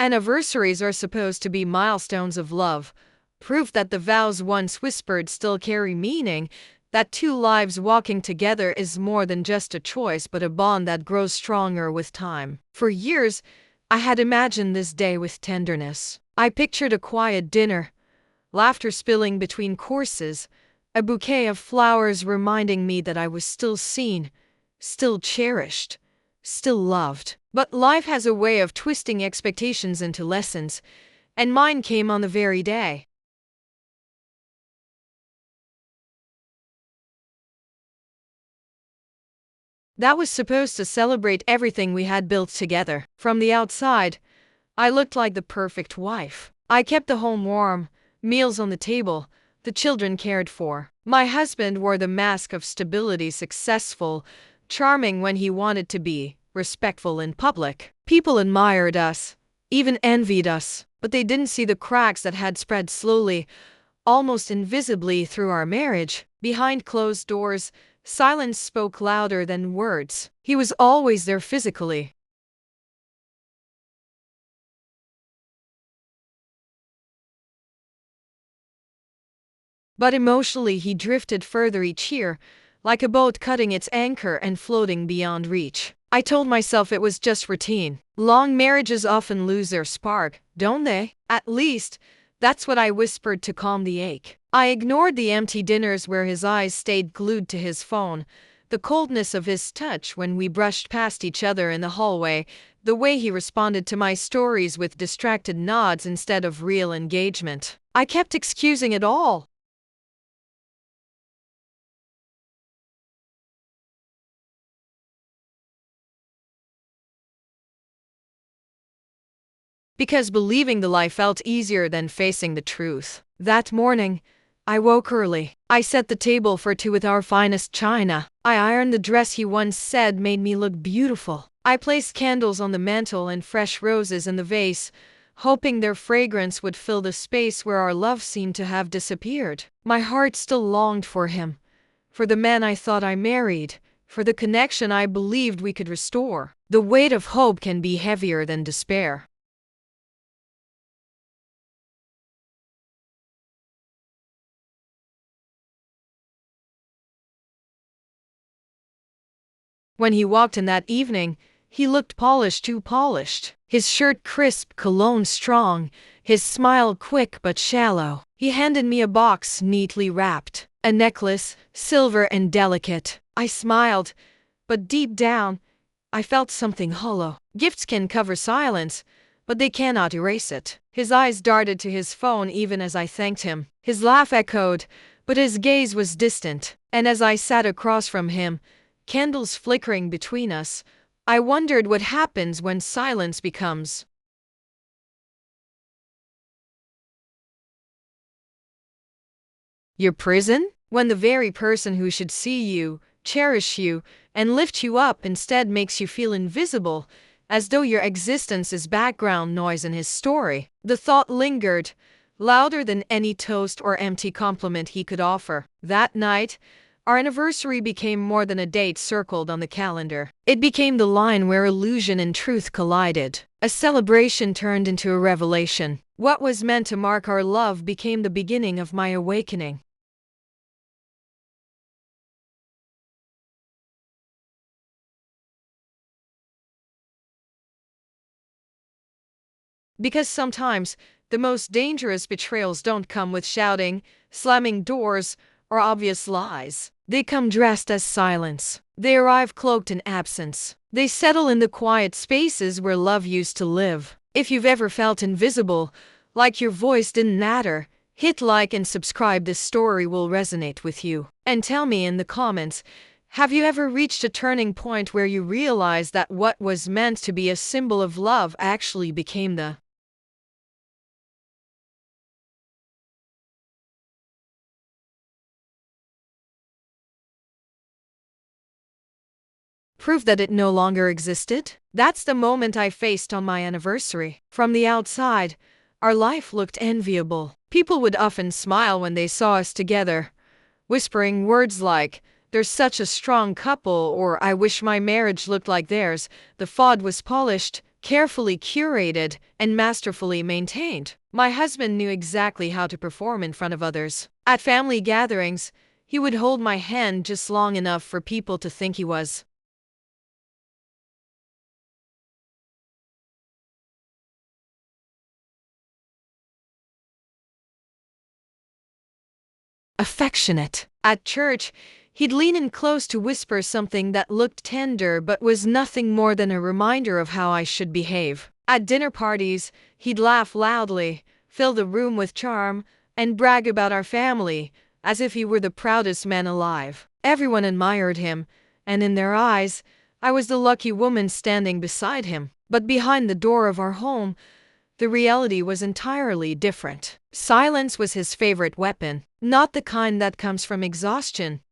Anniversaries are supposed to be milestones of love, proof that the vows once whispered still carry meaning, that two lives walking together is more than just a choice but a bond that grows stronger with time. For years, I had imagined this day with tenderness. I pictured a quiet dinner, laughter spilling between courses, a bouquet of flowers reminding me that I was still seen, still cherished, still loved. But life has a way of twisting expectations into lessons, and mine came on the very day that was supposed to celebrate everything we had built together. From the outside, I looked like the perfect wife. I kept the home warm, meals on the table, the children cared for. My husband wore the mask of stability, successful, charming when he wanted to be, respectful in public. People admired us, even envied us, but they didn't see the cracks that had spread slowly, almost invisibly through our marriage. Behind closed doors, silence spoke louder than words. He was always there physically, but emotionally he drifted further each year, like a boat cutting its anchor and floating beyond reach. I told myself it was just routine. Long marriages often lose their spark, don't they? At least, that's what I whispered to calm the ache. I ignored the empty dinners where his eyes stayed glued to his phone, the coldness of his touch when we brushed past each other in the hallway, the way he responded to my stories with distracted nods instead of real engagement. I kept excusing it all. Because believing the lie felt easier than facing the truth. That morning, I woke early. I set the table for two with our finest china. I ironed the dress he once said made me look beautiful. I placed candles on the mantel and fresh roses in the vase, hoping their fragrance would fill the space where our love seemed to have disappeared. My heart still longed for him, for the man I thought I married, for the connection I believed we could restore. The weight of hope can be heavier than despair. When he walked in that evening, he looked polished, too polished. His shirt crisp, cologne strong, his smile quick but shallow. He handed me a box neatly wrapped, a necklace, silver and delicate. I smiled, but deep down, I felt something hollow. Gifts can cover silence, but they cannot erase it. His eyes darted to his phone even as I thanked him. His laugh echoed, but his gaze was distant. And as I sat across from him, candles flickering between us, I wondered what happens when silence becomes your prison? When the very person who should see you, cherish you, and lift you up instead makes you feel invisible, as though your existence is background noise in his story. The thought lingered, louder than any toast or empty compliment he could offer. That night, our anniversary became more than a date circled on the calendar. It became the line where illusion and truth collided. A celebration turned into a revelation. What was meant to mark our love became the beginning of my awakening. Because sometimes, the most dangerous betrayals don't come with shouting, slamming doors, or obvious lies. They come dressed as silence. They arrive cloaked in absence. They settle in the quiet spaces where love used to live. If you've ever felt invisible, like your voice didn't matter, hit like and subscribe. This story will resonate with you. And tell me in the comments, have you ever reached a turning point where you realized that what was meant to be a symbol of love actually became the proof that it no longer existed? That's the moment I faced on my anniversary. From the outside, our life looked enviable. People would often smile when they saw us together, whispering words like, "They're such a strong couple," or "I wish my marriage looked like theirs." The facade was polished, carefully curated and masterfully maintained. My husband knew exactly how to perform in front of others. At family gatherings, he would hold my hand just long enough for people to think he was affectionate. At church, he'd lean in close to whisper something that looked tender but was nothing more than a reminder of how I should behave. At dinner parties, he'd laugh loudly, fill the room with charm, and brag about our family, as if he were the proudest man alive. Everyone admired him, and in their eyes, I was the lucky woman standing beside him. But behind the door of our home, the reality was entirely different. Silence was his favorite weapon, not the kind that comes from exhaustion.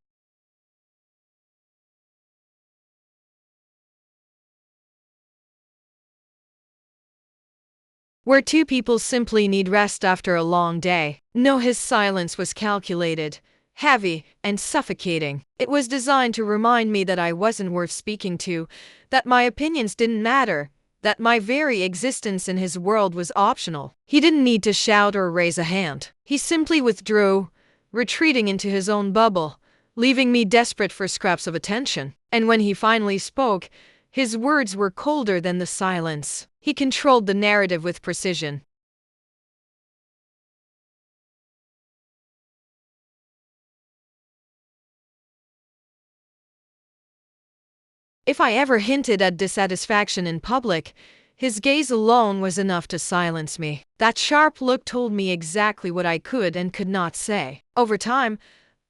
Where two people simply need rest after a long day. No, his silence was calculated, heavy, and suffocating. It was designed to remind me that I wasn't worth speaking to, that my opinions didn't matter, that my very existence in his world was optional. He didn't need to shout or raise a hand. He simply withdrew, retreating into his own bubble, leaving me desperate for scraps of attention. And when he finally spoke, his words were colder than the silence. He controlled the narrative with precision. If I ever hinted at dissatisfaction in public, his gaze alone was enough to silence me. That sharp look told me exactly what I could and could not say. Over time,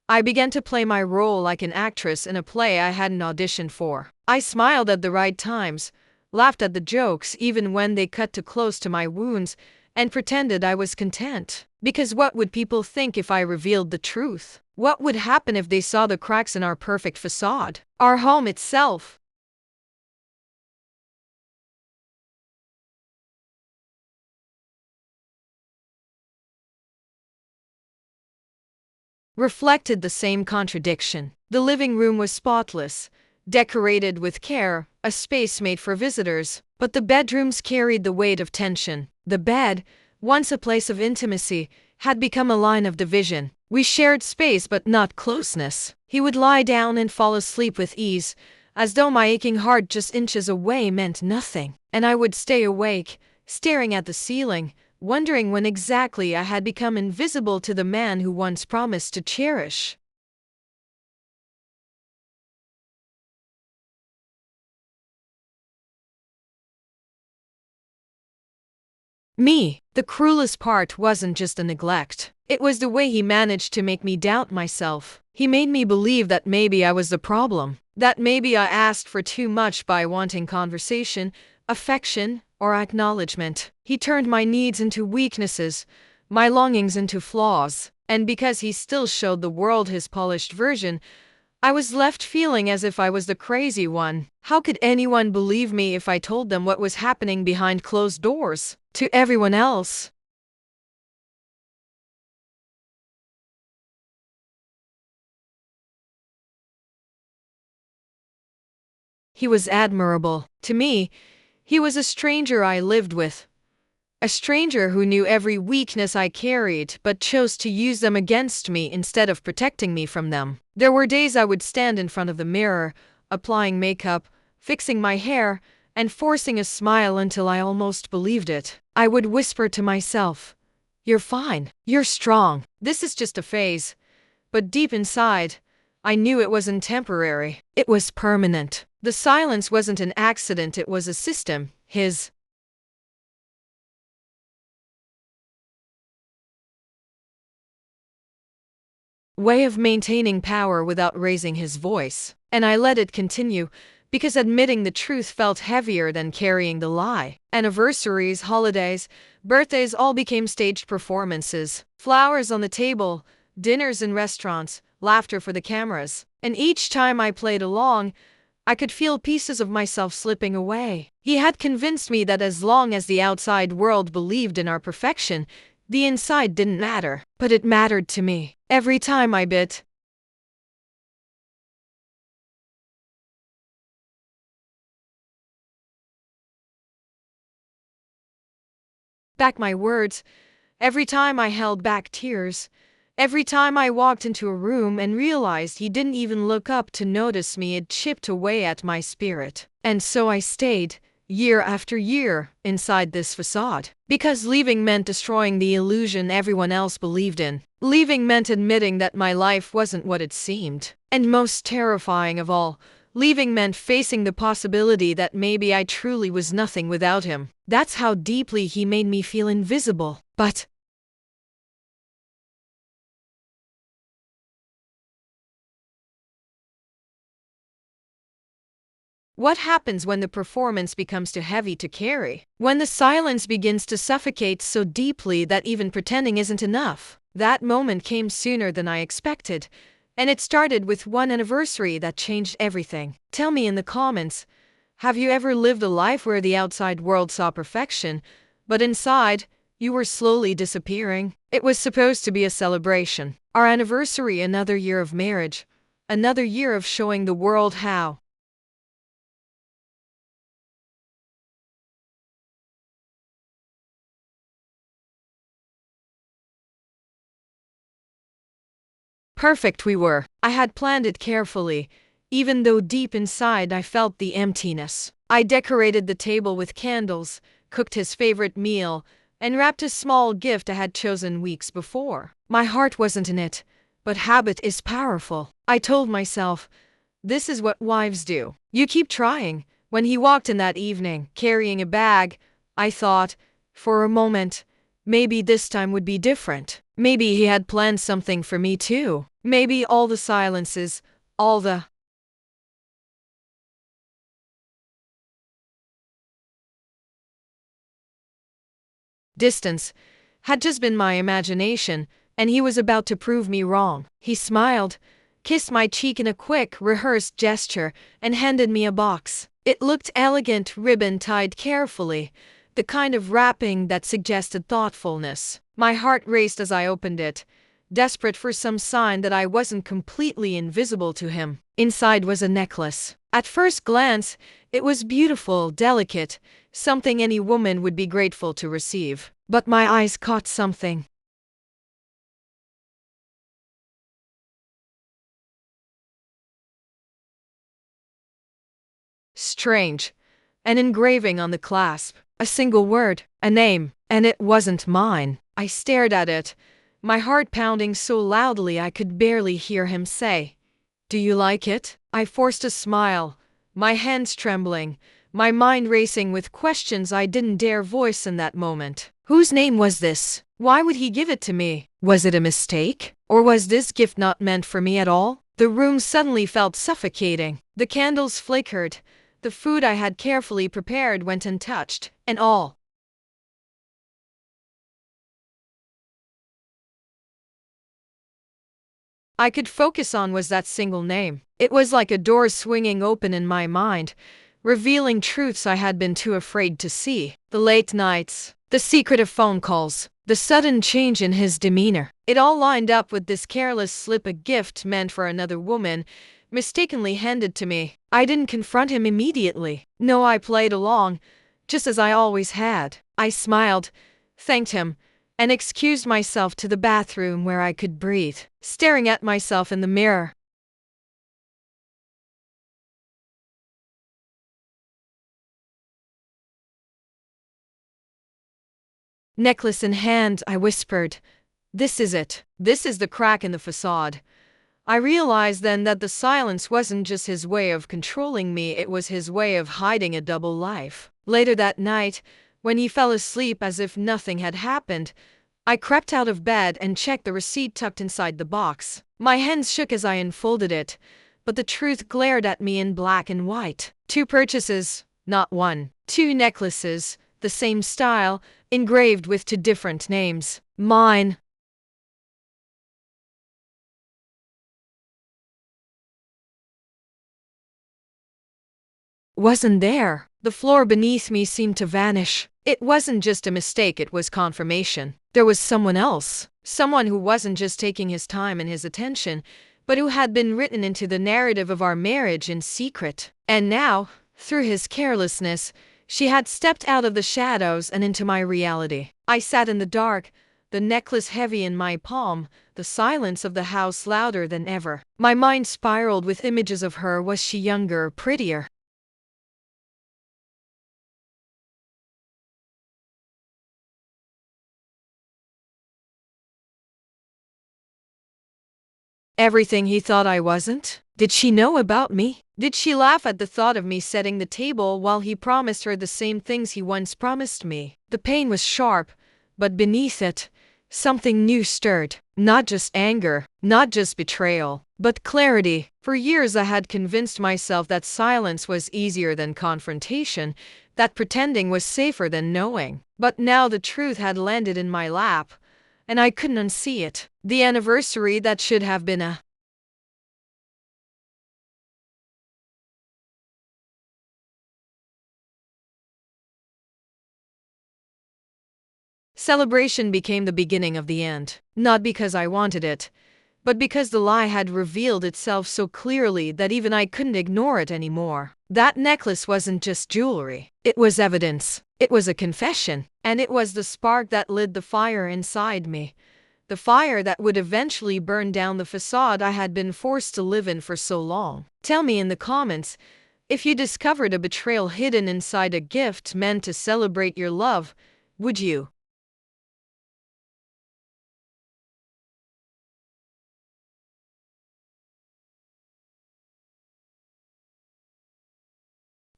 I began to play my role like an actress in a play I hadn't auditioned for. I smiled at the right times, laughed at the jokes even when they cut too close to my wounds, and pretended I was content. Because what would people think if I revealed the truth? What would happen if they saw the cracks in our perfect facade? Our home itself reflected the same contradiction. The living room was spotless, decorated with care, a space made for visitors, but the bedrooms carried the weight of tension. The bed, once a place of intimacy, had become a line of division. We shared space but not closeness. He would lie down and fall asleep with ease, as though my aching heart just inches away meant nothing. And I would stay awake, staring at the ceiling, wondering when exactly I had become invisible to the man who once promised to cherish me. The cruelest part wasn't just the neglect. It was the way he managed to make me doubt myself. He made me believe that maybe I was the problem, that maybe I asked for too much by wanting conversation, affection, or acknowledgement. He turned my needs into weaknesses, my longings into flaws, and because he still showed the world his polished version, I was left feeling as if I was the crazy one. How could anyone believe me if I told them what was happening behind closed doors? To everyone else, he was admirable. To me, he was a stranger I lived with. A stranger who knew every weakness I carried but chose to use them against me instead of protecting me from them. There were days I would stand in front of the mirror, applying makeup, fixing my hair, and forcing a smile until I almost believed it. I would whisper to myself, "You're fine. You're strong. This is just a phase." But deep inside, I knew it wasn't temporary. It was permanent. The silence wasn't an accident, it was a system. His way of maintaining power without raising his voice. And I let it continue, because admitting the truth felt heavier than carrying the lie. Anniversaries, holidays, birthdays all became staged performances. Flowers on the table, dinners in restaurants, laughter for the cameras. And each time I played along, I could feel pieces of myself slipping away. He had convinced me that as long as the outside world believed in our perfection, the inside didn't matter. But it mattered to me. Every time I bit back my words, every time I held back tears, every time I walked into a room and realized he didn't even look up to notice me, it chipped away at my spirit. And so I stayed, year after year, inside this facade. Because leaving meant destroying the illusion everyone else believed in. Leaving meant admitting that my life wasn't what it seemed. And most terrifying of all, leaving meant facing the possibility that maybe I truly was nothing without him. That's how deeply he made me feel invisible. But what happens when the performance becomes too heavy to carry? When the silence begins to suffocate so deeply that even pretending isn't enough? That moment came sooner than I expected, and it started with one anniversary that changed everything. Tell me in the comments, have you ever lived a life where the outside world saw perfection, but inside, you were slowly disappearing? It was supposed to be a celebration. Our anniversary, another year of marriage, another year of showing the world how perfect we were. I had planned it carefully, even though deep inside I felt the emptiness. I decorated the table with candles, cooked his favorite meal, and wrapped a small gift I had chosen weeks before. My heart wasn't in it, but habit is powerful. I told myself, this is what wives do. You keep trying. When he walked in that evening, carrying a bag, I thought, for a moment, maybe this time would be different. Maybe he had planned something for me too. Maybe all the silences, all the distance, had just been my imagination, and he was about to prove me wrong. He smiled, kissed my cheek in a quick, rehearsed gesture, and handed me a box. It looked elegant, ribbon tied carefully, the kind of wrapping that suggested thoughtfulness. My heart raced as I opened it, desperate for some sign that I wasn't completely invisible to him. Inside was a necklace. At first glance, it was beautiful, delicate, something any woman would be grateful to receive. But my eyes caught something strange. An engraving on the clasp, a single word, a name, and it wasn't mine. I stared at it, my heart pounding so loudly I could barely hear him say, "Do you like it?" I forced a smile, my hands trembling, my mind racing with questions I didn't dare voice in that moment. Whose name was this? Why would he give it to me? Was it a mistake? Or was this gift not meant for me at all? The room suddenly felt suffocating. The candles flickered, the food I had carefully prepared went untouched, and all I could focus on was that single name. It was like a door swinging open in my mind, revealing truths I had been too afraid to see. The late nights, the secretive phone calls, the sudden change in his demeanor. It all lined up with this careless slip, a gift meant for another woman, mistakenly handed to me. I didn't confront him immediately. No, I played along, just as I always had. I smiled, thanked him, and excused myself to the bathroom where I could breathe. Staring at myself in the mirror, necklace in hand, I whispered, "This is it. This is the crack in the facade." I realized then that the silence wasn't just his way of controlling me, it was his way of hiding a double life. Later that night, when he fell asleep as if nothing had happened, I crept out of bed and checked the receipt tucked inside the box. My hands shook as I unfolded it, but the truth glared at me in black and white. 2 purchases, not one. 2 necklaces, the same style, engraved with 2 different names. Mine wasn't there. The floor beneath me seemed to vanish. It wasn't just a mistake, it was confirmation. There was someone else. Someone who wasn't just taking his time and his attention, but who had been written into the narrative of our marriage in secret. And now, through his carelessness, She had stepped out of the shadows and into my reality. I sat in the dark, the necklace heavy in my palm, the silence of the house louder than ever. My mind spiraled with images of her. Was she younger, prettier? Everything he thought I wasn't? Did she know about me? Did she laugh at the thought of me setting the table while he promised her the same things he once promised me? The pain was sharp, but beneath it, something new stirred. Not just anger, not just betrayal, but clarity. For years I had convinced myself that silence was easier than confrontation, that pretending was safer than knowing. But now the truth had landed in my lap, and I couldn't unsee it. The anniversary that should have been a celebration became the beginning of the end. Not because I wanted it, but because the lie had revealed itself so clearly that even I couldn't ignore it anymore. That necklace wasn't just jewelry. It was evidence. It was a confession. And it was the spark that lit the fire inside me. The fire that would eventually burn down the facade I had been forced to live in for so long. Tell me in the comments if you discovered a betrayal hidden inside a gift meant to celebrate your love. Would you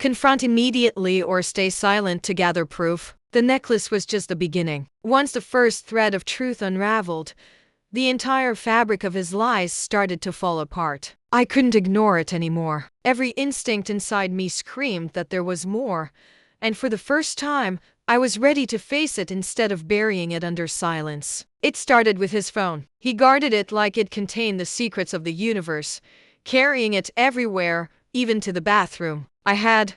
confront immediately or stay silent to gather proof? The necklace was just the beginning. Once the first thread of truth unraveled, the entire fabric of his lies started to fall apart. I couldn't ignore it anymore. Every instinct inside me screamed that there was more, and for the first time, I was ready to face it instead of burying it under silence. It started with his phone. He guarded it like it contained the secrets of the universe, carrying it everywhere, even to the bathroom. I had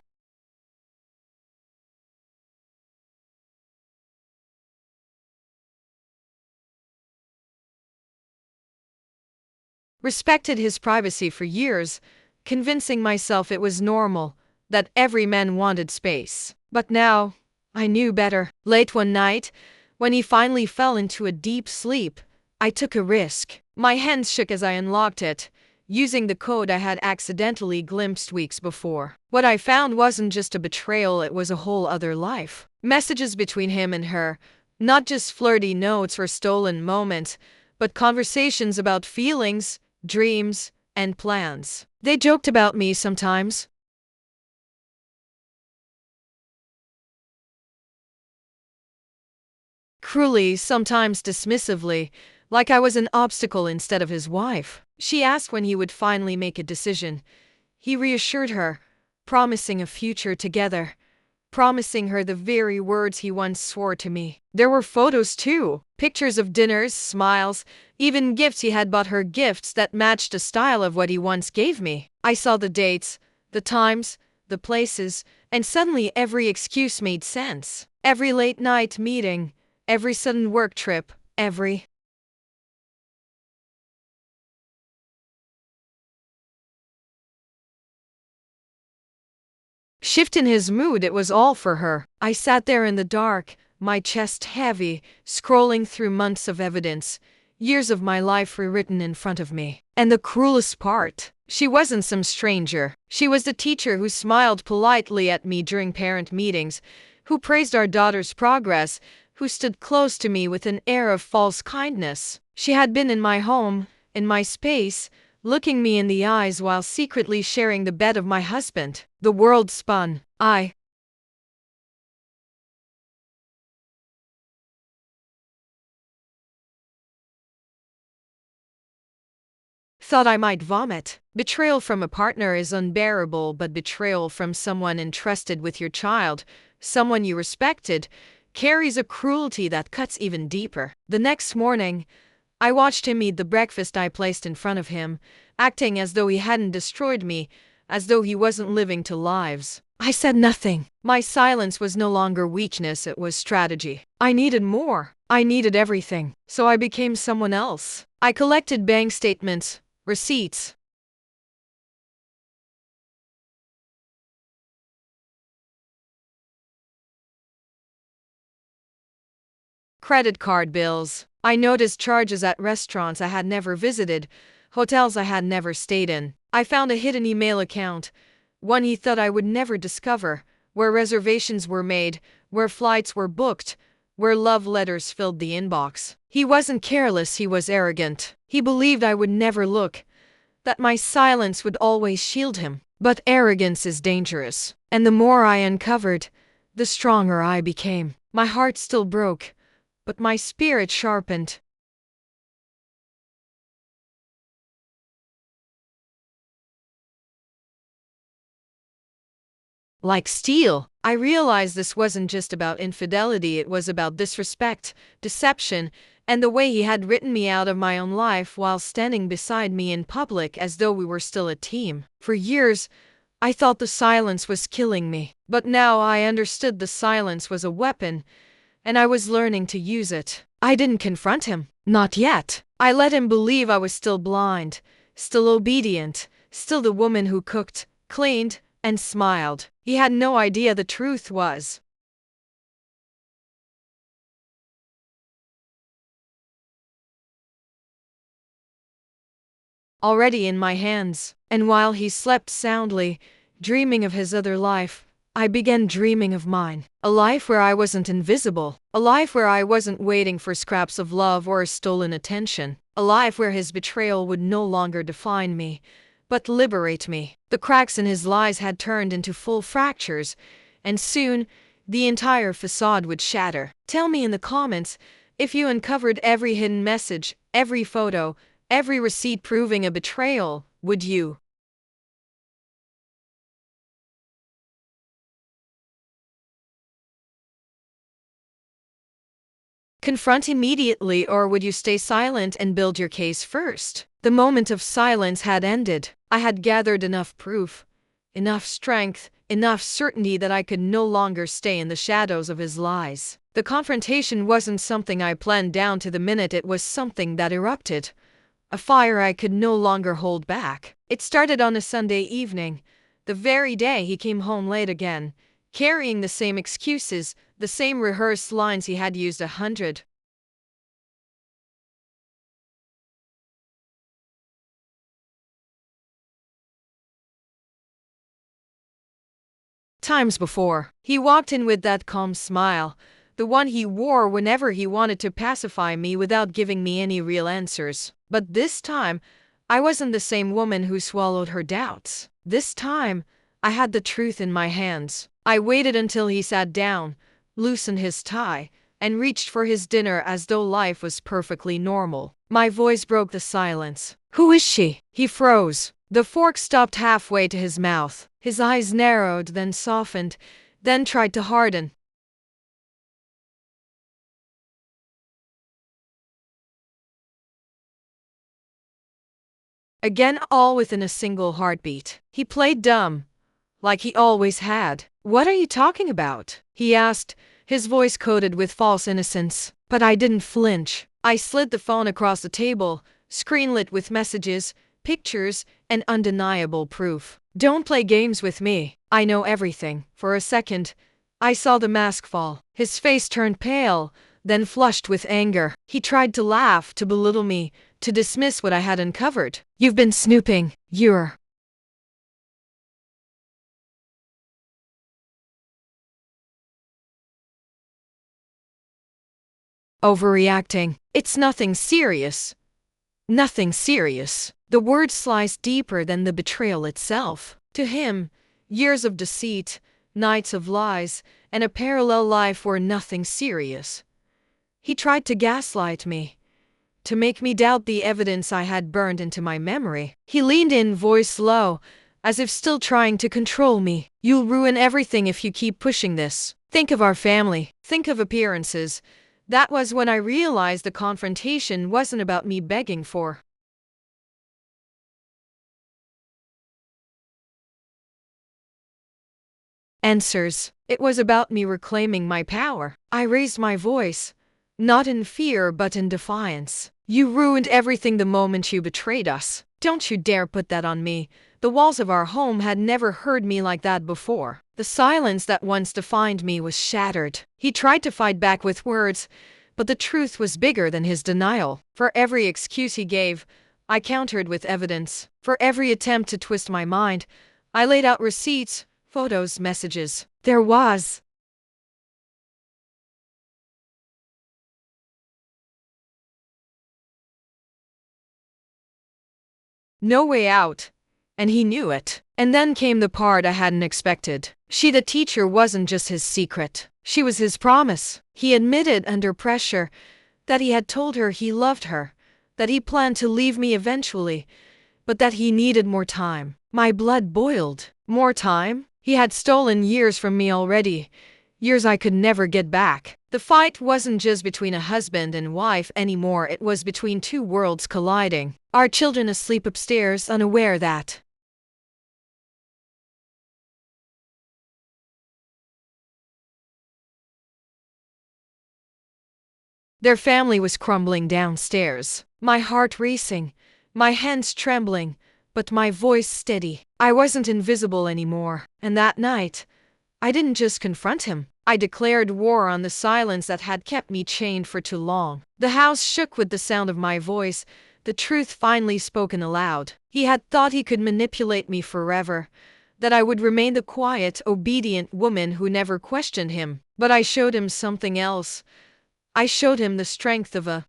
respected his privacy for years, convincing myself it was normal, that every man wanted space. But now, I knew better. Late one night, when he finally fell into a deep sleep, I took a risk. My hands shook as I unlocked it, using the code I had accidentally glimpsed weeks before. What I found wasn't just a betrayal, it was a whole other life. Messages between him and her, not just flirty notes or stolen moments, but conversations about feelings, dreams, and plans. They joked about me sometimes. Cruelly, sometimes dismissively, like I was an obstacle instead of his wife. She asked when he would finally make a decision. He reassured her, promising a future together, promising her the very words he once swore to me. There were photos too, pictures of dinners, smiles, even gifts he had bought her, gifts that matched the style of what he once gave me. I saw the dates, the times, the places, and suddenly every excuse made sense. Every late night meeting, every sudden work trip, every shift in his mood. It was all for her. I sat there in the dark, my chest heavy, scrolling through months of evidence, years of my life rewritten in front of me. And the cruelest part, she wasn't some stranger. She was the teacher who smiled politely at me during parent meetings, who praised our daughter's progress, who stood close to me with an air of false kindness. She had been in my home, in my space, looking me in the eyes while secretly sharing the bed of my husband. The world spun. I thought I might vomit. Betrayal from a partner is unbearable, but betrayal from someone entrusted with your child, someone you respected, carries a cruelty that cuts even deeper. The next morning, I watched him eat the breakfast I placed in front of him, acting as though he hadn't destroyed me, as though he wasn't living two lives. I said nothing. My silence was no longer weakness, it was strategy. I needed more. I needed everything. So I became someone else. I collected bank statements, receipts, credit card bills. I noticed charges at restaurants I had never visited, hotels I had never stayed in. I found a hidden email account, one he thought I would never discover, where reservations were made, where flights were booked, where love letters filled the inbox. He wasn't careless, he was arrogant. He believed I would never look, that my silence would always shield him. But arrogance is dangerous, and the more I uncovered, the stronger I became. My heart still broke, but my spirit sharpened. Like steel, I realized this wasn't just about infidelity, it was about disrespect, deception, and the way he had written me out of my own life while standing beside me in public as though we were still a team. For years, I thought the silence was killing me, but now I understood the silence was a weapon, and I was learning to use it. I didn't confront him, not yet. I let him believe I was still blind, still obedient, still the woman who cooked, cleaned, and smiled. He had no idea the truth was already in my hands. And while he slept soundly, dreaming of his other life, I began dreaming of mine. A life where I wasn't invisible. A life where I wasn't waiting for scraps of love or stolen attention. A life where his betrayal would no longer define me, but liberate me. The cracks in his lies had turned into full fractures, and soon, the entire facade would shatter. Tell me in the comments if you uncovered every hidden message, every photo, every receipt proving a betrayal. Would you confront immediately, or would you stay silent and build your case first? The moment of silence had ended. I had gathered enough proof, enough strength, enough certainty that I could no longer stay in the shadows of his lies. The confrontation wasn't something I planned down to the minute, it was something that erupted. A fire I could no longer hold back. It started on a Sunday evening, the very day he came home late again, carrying the same excuses, the same rehearsed lines he had used 100 times before. He walked in with that calm smile, the one he wore whenever he wanted to pacify me without giving me any real answers. But this time, I wasn't the same woman who swallowed her doubts. This time, I had the truth in my hands. I waited until he sat down, loosened his tie, and reached for his dinner as though life was perfectly normal. My voice broke the silence. "Who is she?" He froze. The fork stopped halfway to his mouth. His eyes narrowed, then softened, then tried to harden. Again, all within a single heartbeat. He played dumb, like he always had. "What are you talking about?" he asked, his voice coated with false innocence. But I didn't flinch. I slid the phone across the table, screen lit with messages, pictures, and undeniable proof. "Don't play games with me. I know everything." For a second, I saw the mask fall. His face turned pale, then flushed with anger. He tried to laugh, to belittle me, to dismiss what I had uncovered. "You've been snooping. You're overreacting. It's nothing serious. Nothing serious." The word sliced deeper than the betrayal itself. To him, years of deceit, nights of lies, and a parallel life were nothing serious. He tried to gaslight me, to make me doubt the evidence I had burned into my memory. He leaned in, voice low, as if still trying to control me. "You'll ruin everything if you keep pushing this. Think of our family. Think of appearances." That was when I realized the confrontation wasn't about me begging for answers. It was about me reclaiming my power. I raised my voice, not in fear but in defiance. "You ruined everything the moment you betrayed us. Don't you dare put that on me." The walls of our home had never heard me like that before. The silence that once defined me was shattered. He tried to fight back with words, But the truth was bigger than his denial. For every excuse he gave, I countered with evidence. For every attempt to twist my mind, I laid out receipts, photos, messages. There was no way out, and he knew it. And then came the part I hadn't expected. She, the teacher, wasn't just his secret. She was his promise. He admitted under pressure that he had told her he loved her, that he planned to leave me eventually, but that he needed more time. My blood boiled. More time? He had stolen years from me already, years I could never get back. The fight wasn't just between a husband and wife anymore, it was between two worlds colliding. Our children asleep upstairs, unaware that their family was crumbling downstairs. My heart racing, my hands trembling, but my voice steady. I wasn't invisible anymore, and that night, I didn't just confront him. I declared war on the silence that had kept me chained for too long. The house shook with the sound of my voice, the truth finally spoken aloud. He had thought he could manipulate me forever, that I would remain the quiet, obedient woman who never questioned him. But I showed him something else. I showed him the strength of a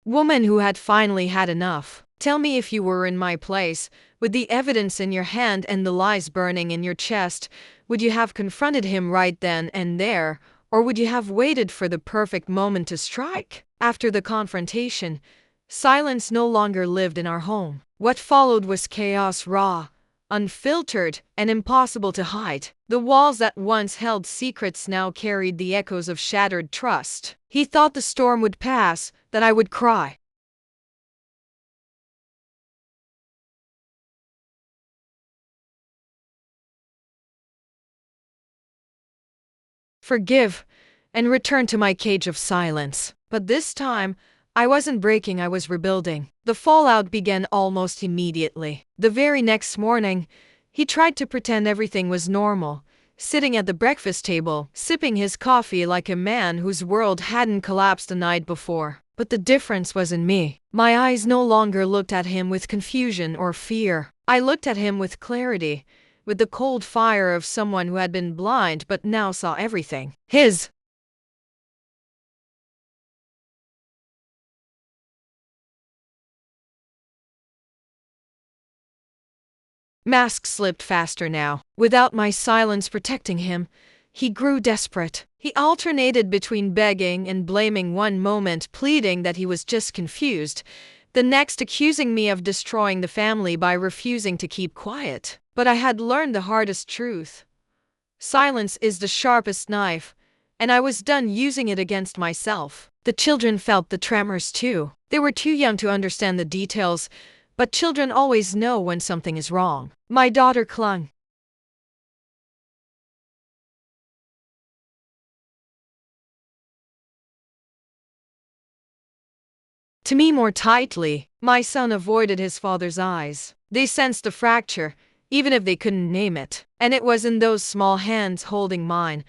woman who had finally had enough. Tell me, if you were in my place, with the evidence in your hand and the lies burning in your chest, would you have confronted him right then and there, or would you have waited for the perfect moment to strike? After the confrontation, silence no longer lived in our home. What followed was chaos, raw, unfiltered, and impossible to hide. The walls that once held secrets now carried the echoes of shattered trust. He thought the storm would pass, that I would cry, forgive, and return to my cage of silence. But this time, I wasn't breaking, I was rebuilding. The fallout began almost immediately. The very next morning, he tried to pretend everything was normal, sitting at the breakfast table, sipping his coffee like a man whose world hadn't collapsed the night before. But the difference was in me. My eyes no longer looked at him with confusion or fear. I looked at him with clarity, with the cold fire of someone who had been blind but now saw everything. His mask slipped faster now. Without my silence protecting him, he grew desperate. He alternated between begging and blaming, one moment pleading that he was just confused, the next accusing me of destroying the family by refusing to keep quiet. But I had learned the hardest truth. Silence is the sharpest knife, and I was done using it against myself. The children felt the tremors too. They were too young to understand the details, but children always know when something is wrong. My daughter clung to me more tightly. My son avoided his father's eyes. They sensed the fracture, even if they couldn't name it. And it was in those small hands holding mine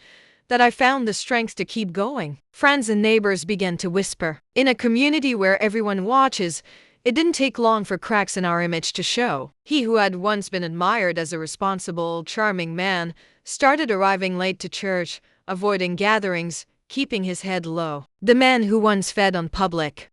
that I found the strength to keep going. Friends and neighbors began to whisper. In a community where everyone watches, it didn't take long for cracks in our image to show. He who had once been admired as a responsible, charming man started arriving late to church, avoiding gatherings, keeping his head low. The man who once fed on public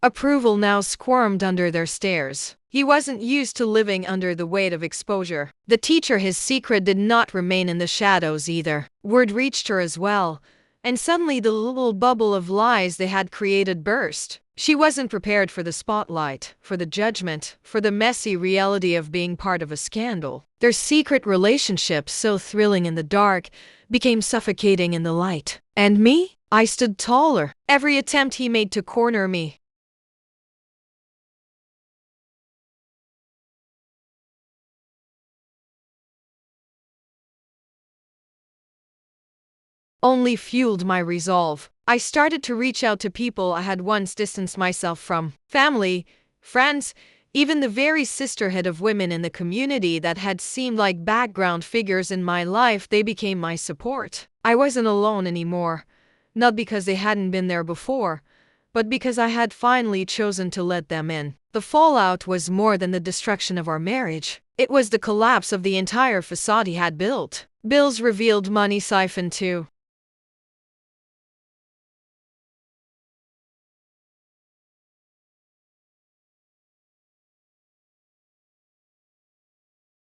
approval now squirmed under their stares. He wasn't used to living under the weight of exposure. The teacher, his secret did not remain in the shadows either. Word reached her as well, and suddenly the little bubble of lies they had created burst. She wasn't prepared for the spotlight, for the judgment, for the messy reality of being part of a scandal. Their secret relationship, so thrilling in the dark, became suffocating in the light. And me? I stood taller. Every attempt he made to corner me, only fueled my resolve. I started to reach out to people I had once distanced myself from. Family, friends, even the very sisterhood of women in the community that had seemed like background figures in my life, they became my support. I wasn't alone anymore. Not because they hadn't been there before, but because I had finally chosen to let them in. The fallout was more than the destruction of our marriage. It was the collapse of the entire facade he had built. Bills revealed, money siphoned too.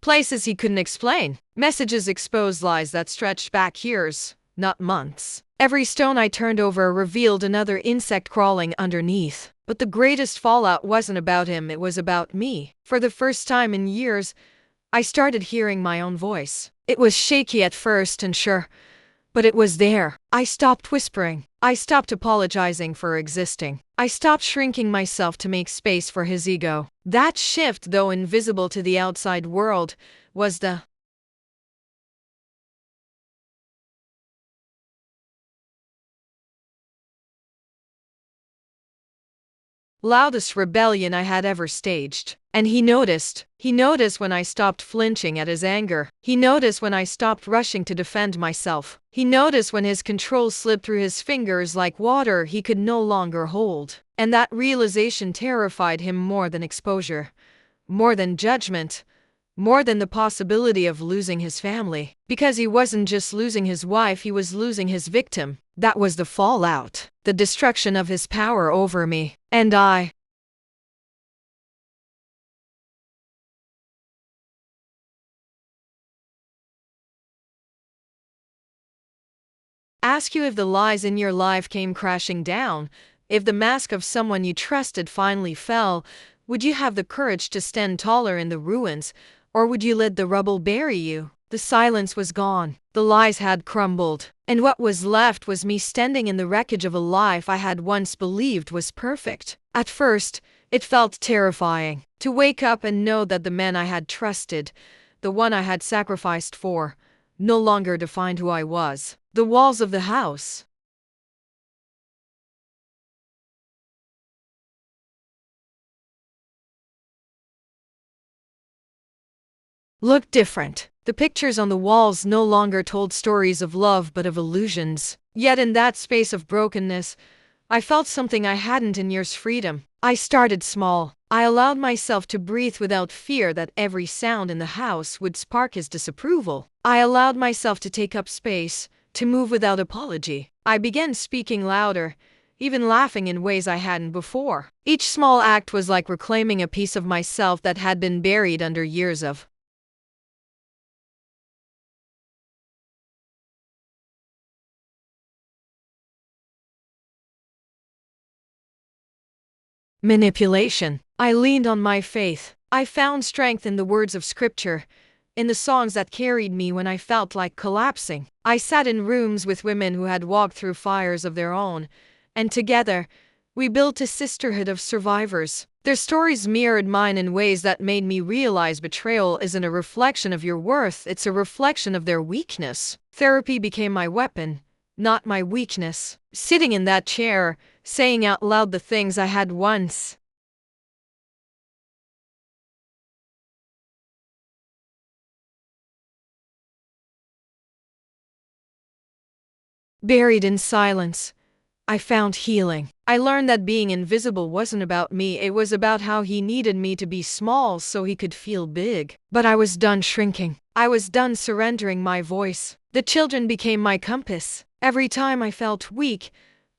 Places he couldn't explain. Messages exposed lies that stretched back years, not months. Every stone I turned over revealed another insect crawling underneath. But the greatest fallout wasn't about him, it was about me. For the first time in years, I started hearing my own voice. It was shaky at first and sure, but it was there. I stopped whispering. I stopped apologizing for existing. I stopped shrinking myself to make space for his ego. That shift, though invisible to the outside world, was the loudest rebellion I had ever staged. And he noticed. He noticed when I stopped flinching at his anger. He noticed when I stopped rushing to defend myself. He noticed when his control slipped through his fingers like water he could no longer hold. And that realization terrified him more than exposure, more than judgment, more than the possibility of losing his family. Because he wasn't just losing his wife, he was losing his victim. That was the fallout, the destruction of his power over me. And I ask you, if the lies in your life came crashing down, if the mask of someone you trusted finally fell, would you have the courage to stand taller in the ruins, or would you let the rubble bury you? The silence was gone. The lies had crumbled. And what was left was me standing in the wreckage of a life I had once believed was perfect. At first, it felt terrifying to wake up and know that the man I had trusted, the one I had sacrificed for, no longer defined who I was. The walls of the house looked different. The pictures on the walls no longer told stories of love but of illusions. Yet in that space of brokenness, I felt something I hadn't in years: freedom. I started small. I allowed myself to breathe without fear that every sound in the house would spark his disapproval. I allowed myself to take up space, to move without apology. I began speaking louder, even laughing in ways I hadn't before. Each small act was like reclaiming a piece of myself that had been buried under years of manipulation. I leaned on my faith. I found strength in the words of scripture, in the songs that carried me when I felt like collapsing. I sat in rooms with women who had walked through fires of their own, and together, we built a sisterhood of survivors. Their stories mirrored mine in ways that made me realize betrayal isn't a reflection of your worth, it's a reflection of their weakness. Therapy became my weapon, not my weakness. Sitting in that chair, saying out loud the things I had once buried in silence, I found healing. I learned that being invisible wasn't about me, it was about how he needed me to be small so he could feel big. But I was done shrinking. I was done surrendering my voice. The children became my compass. Every time I felt weak,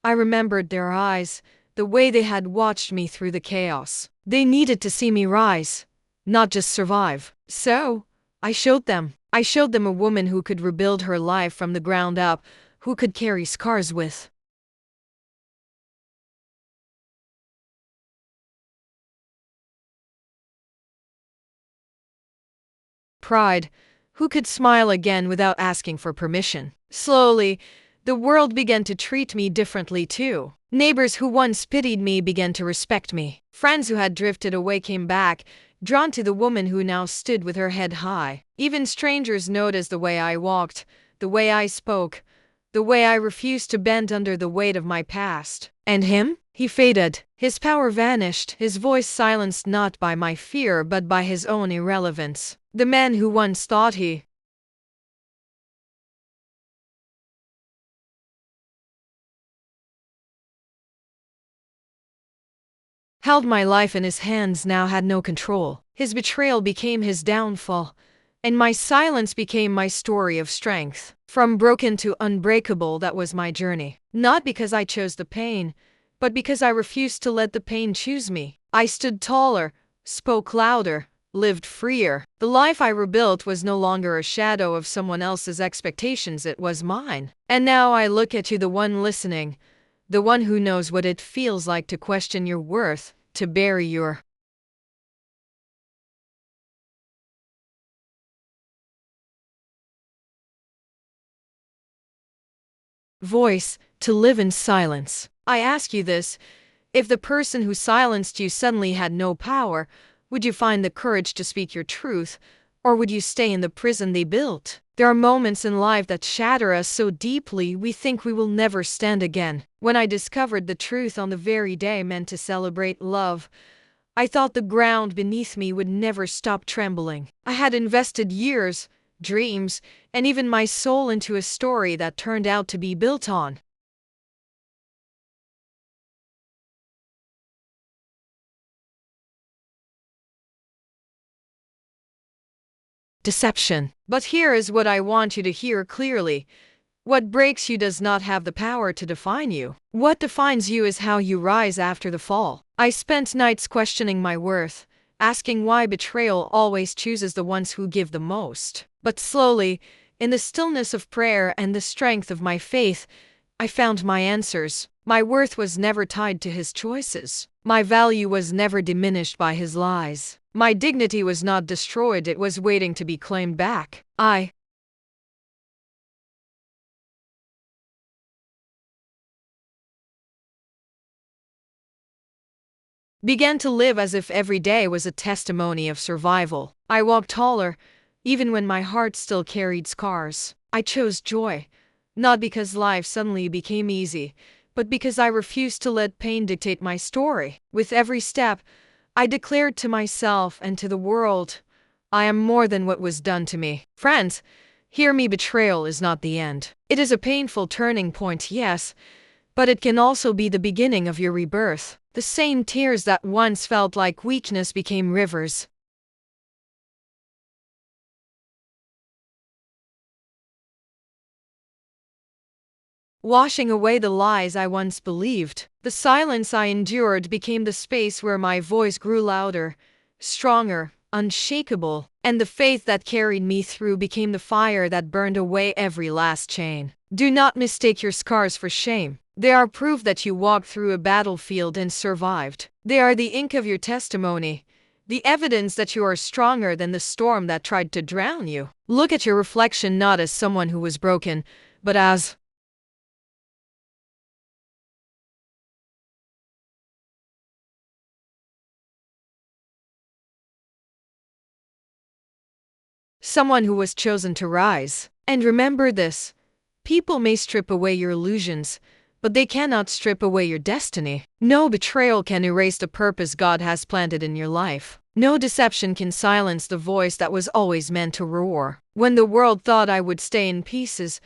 I remembered their eyes, the way they had watched me through the chaos. They needed to see me rise, not just survive. So, I showed them. I showed them a woman who could rebuild her life from the ground up, who could carry scars with pride, who could smile again without asking for permission. Slowly, the world began to treat me differently too. Neighbors who once pitied me began to respect me. Friends who had drifted away came back, drawn to the woman who now stood with her head high. Even strangers noticed the way I walked, the way I spoke, the way I refused to bend under the weight of my past. And him? He faded. His power vanished, his voice silenced not by my fear but by his own irrelevance. The man who once thought he held my life in his hands now had no control. His betrayal became his downfall, and my silence became my story of strength. From broken to unbreakable, that was my journey. Not because I chose the pain, but because I refused to let the pain choose me. I stood taller, spoke louder, lived freer. The life I rebuilt was no longer a shadow of someone else's expectations, it was mine. And now I look at you, the one listening, the one who knows what it feels like to question your worth, to bury your voice, to live in silence. I ask you this: if the person who silenced you suddenly had no power, would you find the courage to speak your truth, or would you stay in the prison they built? There are moments in life that shatter us so deeply we think we will never stand again. When I discovered the truth on the very day meant to celebrate love, I thought the ground beneath me would never stop trembling. I had invested years, dreams, and even my soul into a story that turned out to be built on deception. But here is what I want you to hear clearly. What breaks you does not have the power to define you. What defines you is how you rise after the fall. I spent nights questioning my worth, asking why betrayal always chooses the ones who give the most. But slowly, in the stillness of prayer and the strength of my faith, I found my answers. My worth was never tied to his choices. My value was never diminished by his lies. My dignity was not destroyed, it was waiting to be claimed back. I began to live as if every day was a testimony of survival. I walked taller, even when my heart still carried scars. I chose joy, not because life suddenly became easy, but because I refused to let pain dictate my story. With every step, I declared to myself and to the world, I am more than what was done to me. Friends, hear me, betrayal is not the end. It is a painful turning point, yes, but it can also be the beginning of your rebirth. The same tears that once felt like weakness became rivers, washing away the lies I once believed. The silence I endured became the space where my voice grew louder, stronger, unshakable, and the faith that carried me through became the fire that burned away every last chain. Do not mistake your scars for shame. They are proof that you walked through a battlefield and survived. They are the ink of your testimony, the evidence that you are stronger than the storm that tried to drown you. Look at your reflection not as someone who was broken, but as someone who was chosen to rise. And remember this: people may strip away your illusions, but they cannot strip away your destiny. No betrayal can erase the purpose God has planted in your life. No deception can silence the voice that was always meant to roar. When the world thought I would stay in pieces,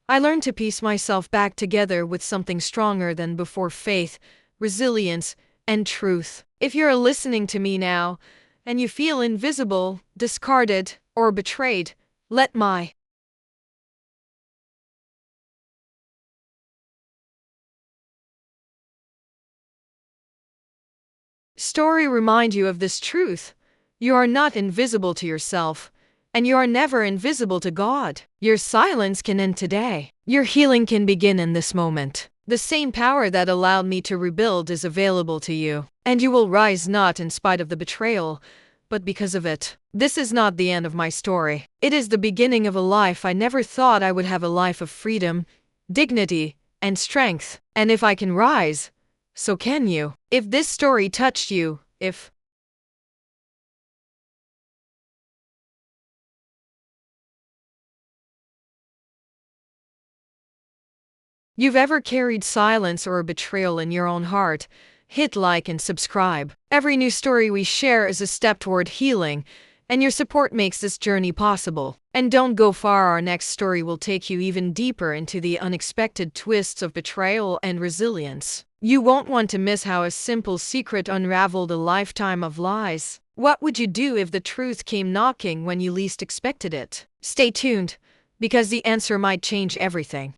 I learned to piece myself back together with something stronger than before: faith, resilience, and truth. If you're listening to me now, and you feel invisible, discarded, or betrayed, let my story remind you of this truth. You are not invisible to yourself, and you are never invisible to God. Your silence can end today. Your healing can begin in this moment. The same power that allowed me to rebuild is available to you, and you will rise not in spite of the betrayal, but because of it. This is not the end of my story. It is the beginning of a life I never thought I would have: a life of freedom, dignity, and strength. And if I can rise, so can you. If this story touched you, if you've ever carried silence or betrayal in your own heart, hit like and subscribe. Every new story we share is a step toward healing, and your support makes this journey possible. And don't go far, our next story will take you even deeper into the unexpected twists of betrayal and resilience. You won't want to miss how a simple secret unraveled a lifetime of lies. What would you do if the truth came knocking when you least expected it? Stay tuned, because the answer might change everything.